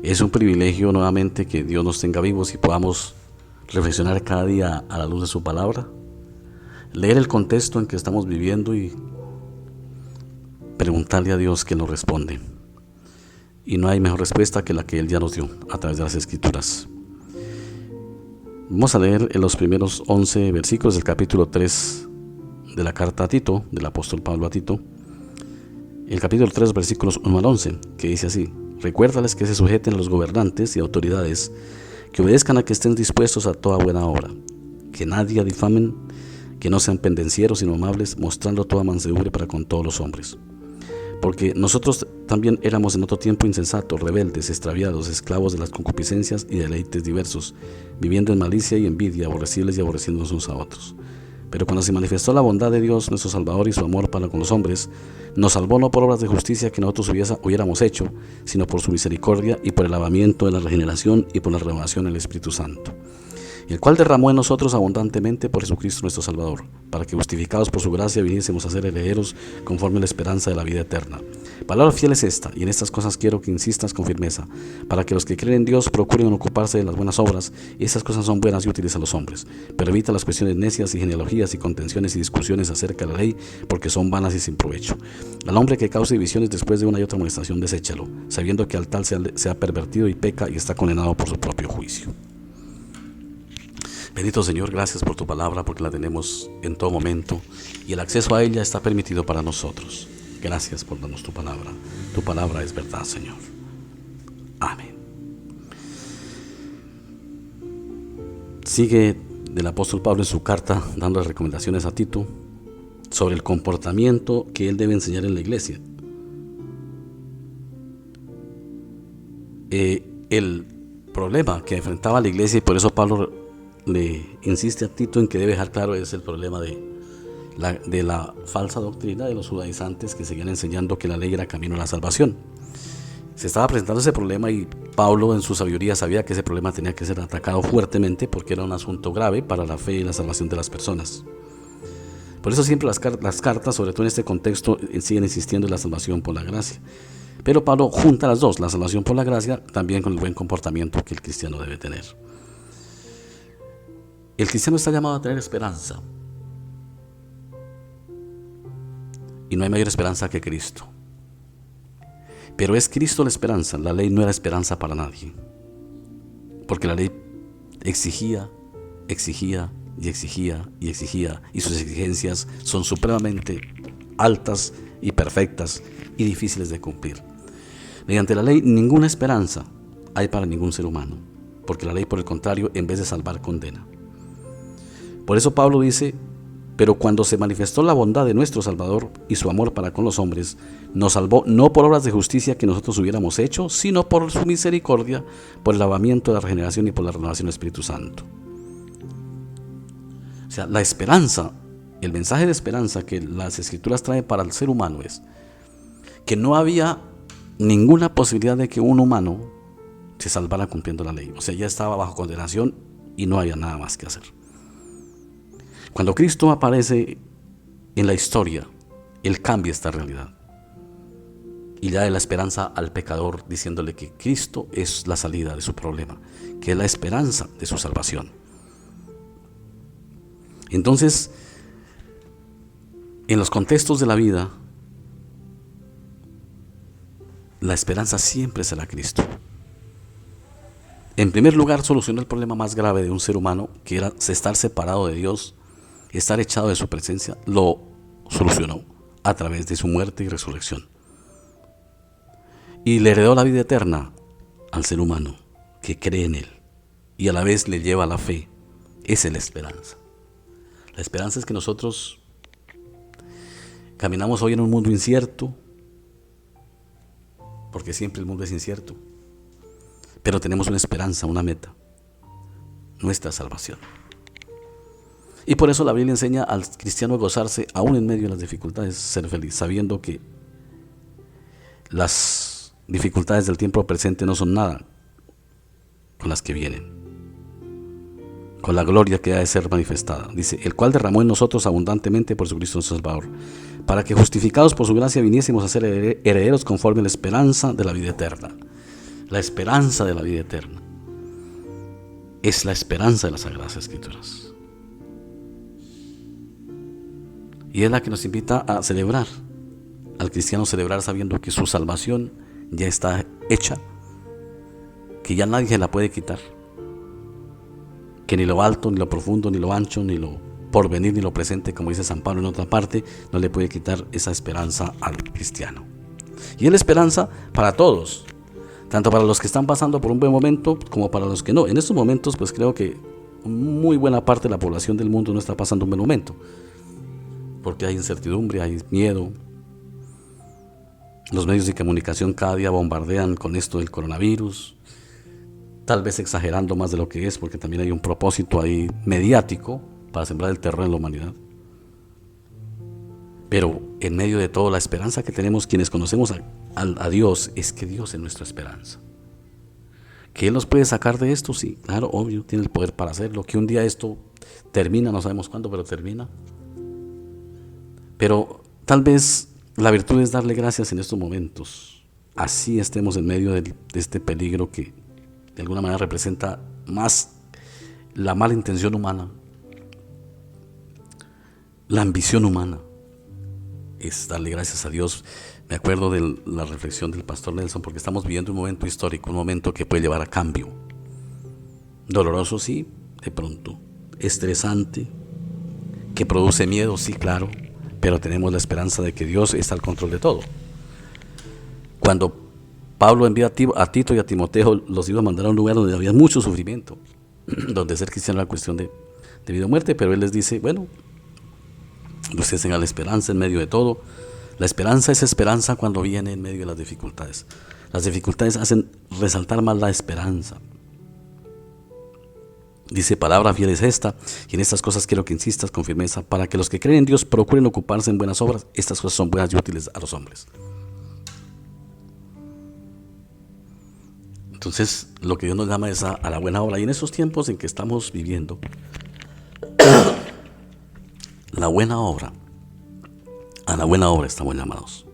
Es un privilegio nuevamente que Dios nos tenga vivos y podamos reflexionar cada día a la luz de su palabra, leer el contexto en que estamos viviendo y preguntarle a Dios que nos responde. Y no hay mejor respuesta que la que Él ya nos dio a través de las Escrituras. Vamos a leer en los primeros 11 versículos del capítulo 3 de la carta a Tito, del apóstol Pablo a Tito. El capítulo 3, versículos 1 al 11, que dice así: recuérdales que se sujeten a los gobernantes y autoridades, que obedezcan a que estén dispuestos a toda buena obra, que nadie difamen, que no sean pendencieros sino amables, mostrando toda mansedumbre para con todos los hombres. Porque nosotros también éramos en otro tiempo insensatos, rebeldes, extraviados, esclavos de las concupiscencias y deleites diversos, viviendo en malicia y envidia, aborrecibles y aborreciéndonos unos a otros. Pero cuando se manifestó la bondad de Dios, nuestro Salvador, y su amor para con los hombres, nos salvó no por obras de justicia que nosotros hubiéramos hecho, sino por su misericordia y por el lavamiento de la regeneración y por la renovación del Espíritu Santo, el cual derramó en nosotros abundantemente por Jesucristo nuestro Salvador, para que justificados por su gracia viniésemos a ser herederos conforme a la esperanza de la vida eterna. Palabra fiel es esta, y en estas cosas quiero que insistas con firmeza, para que los que creen en Dios procuren ocuparse de las buenas obras, y esas cosas son buenas y útiles a los hombres. Pero evita las cuestiones necias y genealogías y contenciones y discusiones acerca de la ley, porque son vanas y sin provecho. Al hombre que cause divisiones después de una y otra amonestación, deséchalo, sabiendo que al tal se ha pervertido y peca y está condenado por su propio juicio. Bendito Señor, gracias por tu palabra, porque la tenemos en todo momento y el acceso a ella está permitido para nosotros. Gracias por darnos tu palabra. Tu palabra es verdad, Señor. Amén. Sigue del apóstol Pablo en su carta dando recomendaciones a Tito sobre el comportamiento que él debe enseñar en la iglesia. El problema que enfrentaba la iglesia, y por eso Pablo le insiste a Tito en que debe dejar claro, es el problema de la falsa doctrina de los judaizantes que seguían enseñando que la ley era camino a la salvación. Se estaba presentando ese problema y Pablo en su sabiduría sabía que ese problema tenía que ser atacado fuertemente porque era un asunto grave para la fe y la salvación de las personas. Por eso siempre las cartas, sobre todo en este contexto, siguen insistiendo en la salvación por la gracia. Pero Pablo junta las dos, la salvación por la gracia, también con el buen comportamiento que el cristiano debe tener. El cristiano está llamado a tener esperanza. Y no hay mayor esperanza que Cristo. Pero es Cristo la esperanza. La ley no era esperanza para nadie. Porque la ley exigía. Y sus exigencias son supremamente altas y perfectas y difíciles de cumplir. Mediante la ley ninguna esperanza hay para ningún ser humano. Porque la ley, por el contrario, en vez de salvar, condena. Por eso Pablo dice: pero cuando se manifestó la bondad de nuestro Salvador y su amor para con los hombres, nos salvó no por obras de justicia que nosotros hubiéramos hecho, sino por su misericordia, por el lavamiento de la regeneración y por la renovación del Espíritu Santo. O sea, la esperanza, el mensaje de esperanza que las Escrituras traen para el ser humano es que no había ninguna posibilidad de que un humano se salvara cumpliendo la ley. O sea, ya estaba bajo condenación y no había nada más que hacer. Cuando Cristo aparece en la historia, Él cambia esta realidad y le da la esperanza al pecador, diciéndole que Cristo es la salida de su problema, que es la esperanza de su salvación. Entonces, en los contextos de la vida, la esperanza siempre será Cristo. En primer lugar, solucionó el problema más grave de un ser humano, que era estar separado de Dios, estar echado de su presencia. Lo solucionó a través de su muerte y resurrección. Y le heredó la vida eterna al ser humano que cree en Él y a la vez le lleva a la fe. Esa es la esperanza. La esperanza es que nosotros caminamos hoy en un mundo incierto, porque siempre el mundo es incierto, pero tenemos una esperanza, una meta: nuestra salvación. Y por eso la Biblia enseña al cristiano a gozarse aún en medio de las dificultades, ser feliz, sabiendo que las dificultades del tiempo presente no son nada con las que vienen, con la gloria que ha de ser manifestada. Dice: el cual derramó en nosotros abundantemente por Jesucristo nuestro Salvador, para que justificados por su gracia viniésemos a ser herederos conforme a la esperanza de la vida eterna. La esperanza de la vida eterna es la esperanza de las Sagradas Escrituras. Y es la que nos invita a celebrar, al cristiano celebrar sabiendo que su salvación ya está hecha, que ya nadie la puede quitar, que ni lo alto, ni lo profundo, ni lo ancho, ni lo porvenir, ni lo presente, como dice San Pablo en otra parte, no le puede quitar esa esperanza al cristiano. Y es la esperanza para todos, tanto para los que están pasando por un buen momento como para los que no. En estos momentos pues creo que muy buena parte de la población del mundo no está pasando un buen momento, porque hay incertidumbre, hay miedo. Los medios de comunicación cada día bombardean con esto del coronavirus, tal vez exagerando más de lo que es, porque también hay un propósito ahí mediático para sembrar el terror en la humanidad. Pero en medio de todo, la esperanza que tenemos quienes conocemos a Dios es que Dios es nuestra esperanza. ¿Que Él nos puede sacar de esto? Sí, claro, obvio, tiene el poder para hacerlo. Que un día esto termina, no sabemos cuándo, pero termina. Pero tal vez la virtud es darle gracias en estos momentos. Así estemos en medio de este peligro que de alguna manera representa más la mala intención humana, la ambición humana. Es darle gracias a Dios. Me acuerdo de la reflexión del pastor Nelson, porque estamos viviendo un momento histórico, un momento que puede llevar a cambio. Doloroso, sí, de pronto. Estresante, que produce miedo, sí, claro, pero tenemos la esperanza de que Dios está al control de todo. Cuando Pablo envía a Tito y a Timoteo, los iba a mandar a un lugar donde había mucho sufrimiento, donde ser cristiano era cuestión de vida o muerte, pero él les dice, bueno, ustedes tengan la esperanza en medio de todo. La esperanza es esperanza cuando viene en medio de las dificultades. Las dificultades hacen resaltar más la esperanza. Dice, palabra fiel es esta, y en estas cosas quiero que insistas con firmeza, para que los que creen en Dios procuren ocuparse en buenas obras. Estas cosas son buenas y útiles a los hombres. Entonces, lo que Dios nos llama es a la buena obra. Y en esos tiempos en que estamos viviendo, la buena obra, a la buena obra estamos llamados,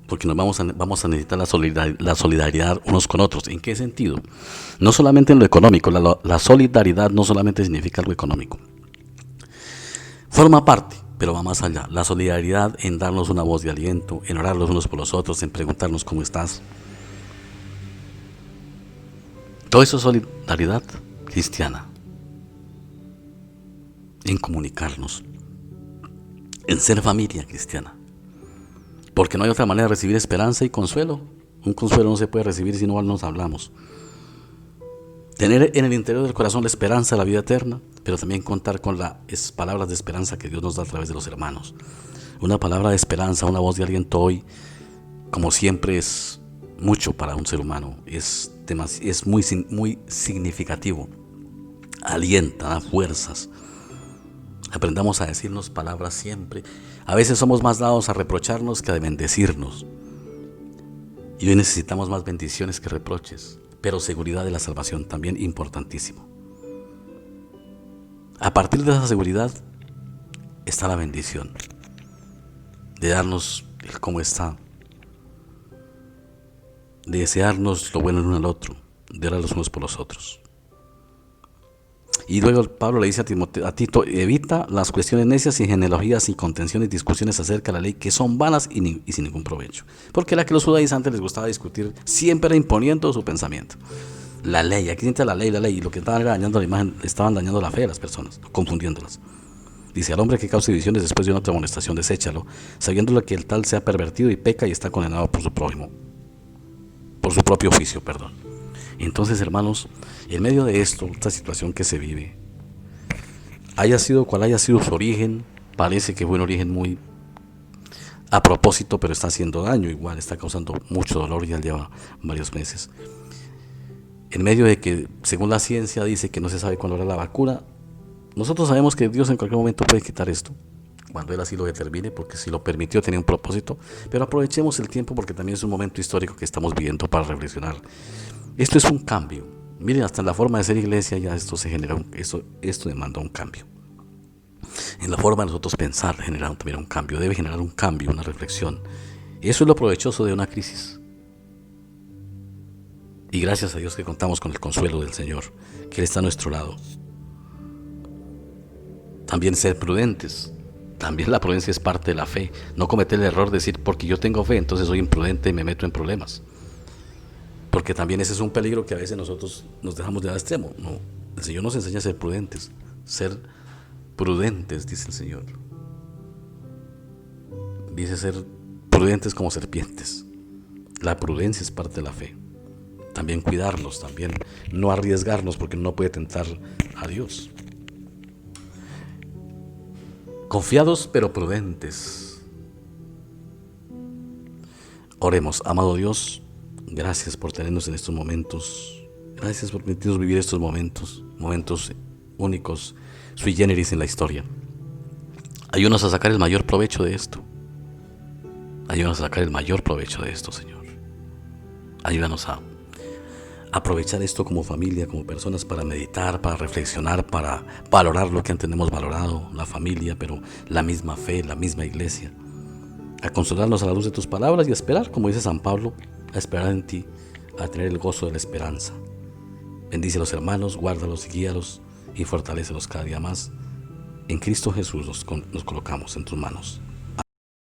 porque nos vamos a necesitar la solidaridad unos con otros. ¿En qué sentido? No solamente en lo económico. La solidaridad no solamente significa algo económico, forma parte, pero va más allá. La solidaridad en darnos una voz de aliento, en orar los unos por los otros, en preguntarnos cómo estás. Todo eso es solidaridad cristiana, en comunicarnos, en ser familia cristiana, porque no hay otra manera de recibir esperanza y consuelo. Un consuelo no se puede recibir si no nos hablamos. Tener en el interior del corazón la esperanza de la vida eterna, pero también contar con las palabras de esperanza que Dios nos da a través de los hermanos. Una palabra de esperanza, una voz de aliento hoy, como siempre, es mucho para un ser humano. Es muy significativo. Alienta, da fuerzas. Aprendamos a decirnos palabras siempre. A veces somos más dados a reprocharnos que a bendecirnos. Y hoy necesitamos más bendiciones que reproches, pero seguridad de la salvación también importantísimo. A partir de esa seguridad está la bendición de darnos el cómo está, de desearnos lo bueno el uno al otro, de orar los unos por los otros. Y luego Pablo le dice a Tito, evita las cuestiones necias y genealogías y contenciones y discusiones acerca de la ley que son vanas y sin ningún provecho. Porque la que los judaizantes les gustaba discutir siempre era imponiendo su pensamiento. La ley, aquí entra la ley, y lo que estaban era dañando la imagen, estaban dañando la fe de las personas, confundiéndolas. Dice, al hombre que cause divisiones después de una otra amonestación, deséchalo, sabiéndolo que el tal sea pervertido y peca y está condenado por su prójimo, por su propio juicio, perdón. Entonces, hermanos, en medio de esta situación que se vive, haya sido cual haya sido su origen, parece que fue un origen muy a propósito, pero está haciendo daño, igual está causando mucho dolor, ya lleva varios meses. En medio de que, según la ciencia, dice que no se sabe cuándo habrá la vacuna, nosotros sabemos que Dios en cualquier momento puede quitar esto, cuando Él así lo determine, porque si lo permitió tenía un propósito. Pero aprovechemos el tiempo, porque también es un momento histórico que estamos viviendo para reflexionar. Esto es un cambio. Miren, hasta en la forma de ser iglesia ya esto se genera, esto demanda un cambio. En la forma de nosotros pensar genera también un cambio, debe generar un cambio, una reflexión. Eso es lo provechoso de una crisis. Y gracias a Dios que contamos con el consuelo del Señor, que Él está a nuestro lado. También ser prudentes. También la prudencia es parte de la fe. No cometer el error de decir, porque yo tengo fe, entonces soy imprudente y me meto en problemas. Porque también ese es un peligro que a veces nosotros nos dejamos de al extremo. No, el Señor nos enseña a ser prudentes. Ser prudentes, dice el Señor. Dice ser prudentes como serpientes. La prudencia es parte de la fe. También cuidarnos, también no arriesgarnos, porque no puede tentar a Dios. Confiados pero prudentes. Oremos. Amado Dios, gracias por tenernos en estos momentos. Gracias por permitirnos vivir estos momentos únicos, sui generis en la historia. Ayúdanos a sacar el mayor provecho de esto. Ayúdanos a sacar el mayor provecho de esto, Señor. Ayúdanos a aprovechar esto como familia, como personas, para meditar, para reflexionar, para valorar lo que antes hemos valorado, la familia, pero la misma fe, la misma iglesia. A consolarnos a la luz de tus palabras y a esperar, como dice San Pablo, a esperar en ti, a tener el gozo de la esperanza. Bendice a los hermanos, guárdalos y guíalos y fortalécelos cada día más. En Cristo Jesús nos colocamos en tus manos.